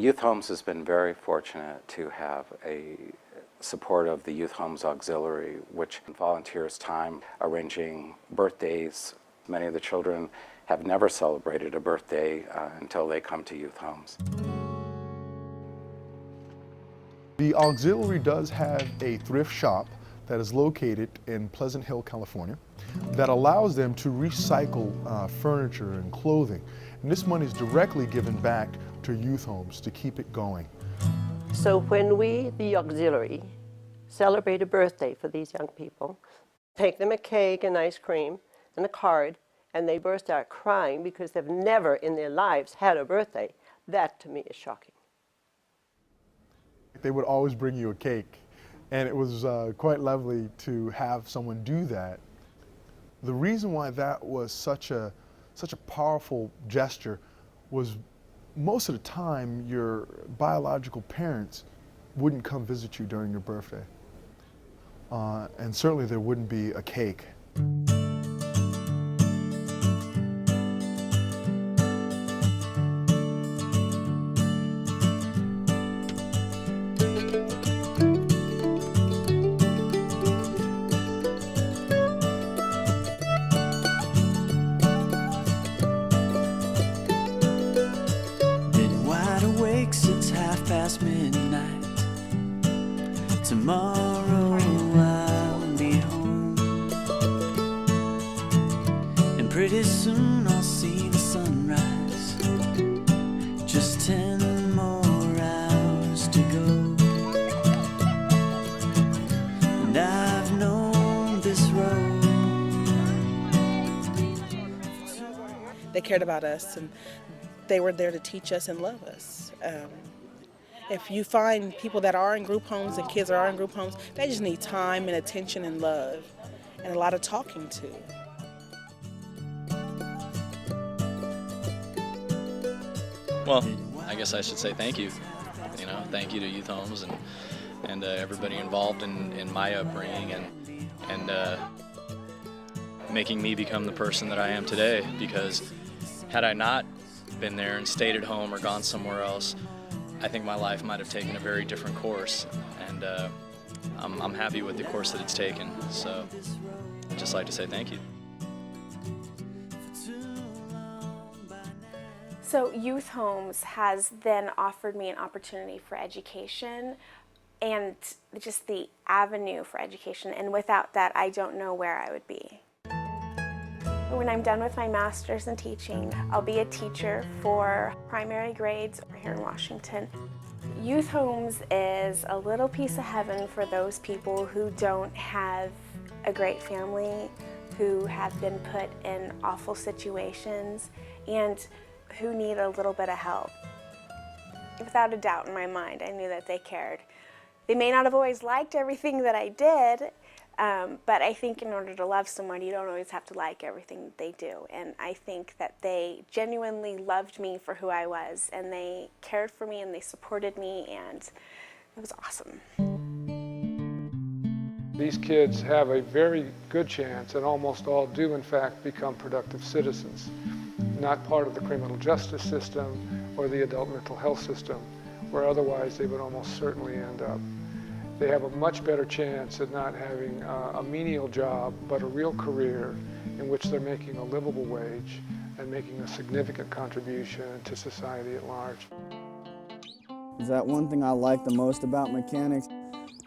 Youth Homes has been very fortunate to have a support of the Youth Homes Auxiliary, which volunteers time arranging birthdays. Many of the children have never celebrated a birthday until they come to Youth Homes. The Auxiliary does have a thrift shop that is located in Pleasant Hill, California, that allows them to recycle furniture and clothing. And this money is directly given back to Youth Homes to keep it going. So when we, the Auxiliary, celebrate a birthday for these young people, take them a cake and ice cream and a card, and they burst out crying because they've never in their lives had a birthday, that to me is shocking. They would always bring you a cake, and it was quite lovely to have someone do that. The reason why that was such a powerful gesture was most of the time your biological parents wouldn't come visit you during your birthday. And certainly there wouldn't be a cake. Midnight. Tomorrow I'll be home, and pretty soon I'll see the sunrise. Just 10 more hours to go, and I've known this road. They cared about us, and they were there to teach us and love us. If you find people that are in group homes and kids that are in group homes, they just need time and attention and love and a lot of talking to. Well, I guess I should say thank you. You know, thank you to Youth Homes and everybody involved in my upbringing and making me become the person that I am today. Because had I not been there and stayed at home or gone somewhere else, I think my life might have taken a very different course, and I'm happy with the course that it's taken. So I'd just like to say thank you. So Youth Homes has then offered me an opportunity for education and just the avenue for education, and without that I don't know where I would be. When I'm done with my master's in teaching, I'll be a teacher for primary grades here in Washington. Youth Homes is a little piece of heaven for those people who don't have a great family, who have been put in awful situations, and who need a little bit of help. Without a doubt in my mind, I knew that they cared. They may not have always liked everything that I did, but I think in order to love someone, you don't always have to like everything that they do. And I think that they genuinely loved me for who I was, and they cared for me and they supported me, and it was awesome. These kids have a very good chance, and almost all do in fact become productive citizens, not part of the criminal justice system or the adult mental health system, where otherwise they would almost certainly end up. They have a much better chance at not having a menial job, but a real career in which they're making a livable wage and making a significant contribution to society at large. Is that one thing I like the most about mechanics?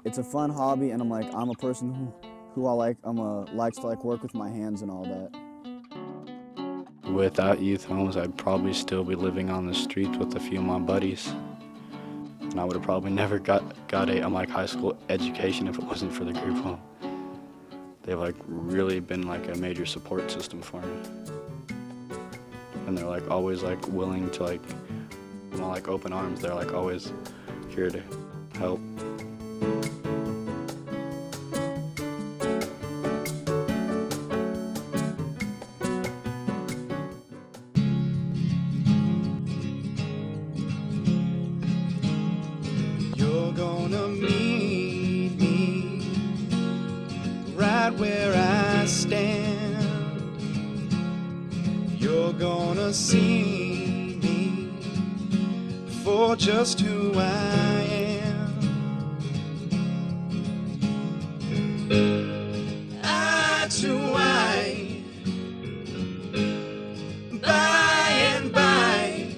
It's a fun hobby, and I'm a person who likes to work with my hands and all that. Without Youth Homes, I'd probably still be living on the streets with a few of my buddies. And I would have probably never got a high school education if it wasn't for the group home. They've really been a major support system for me. And they're always willing to open arms. They're always here to help. Where I stand, you're gonna see me for just who I am. Eye to eye, by and by,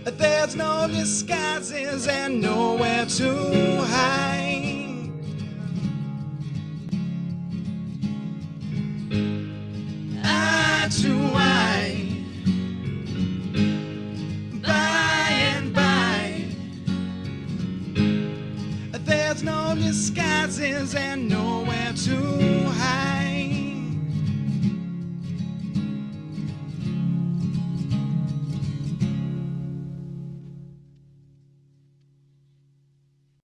there's no disguises and nowhere to hide. Eye to eye, by and by, there's no disguises and nowhere to hide.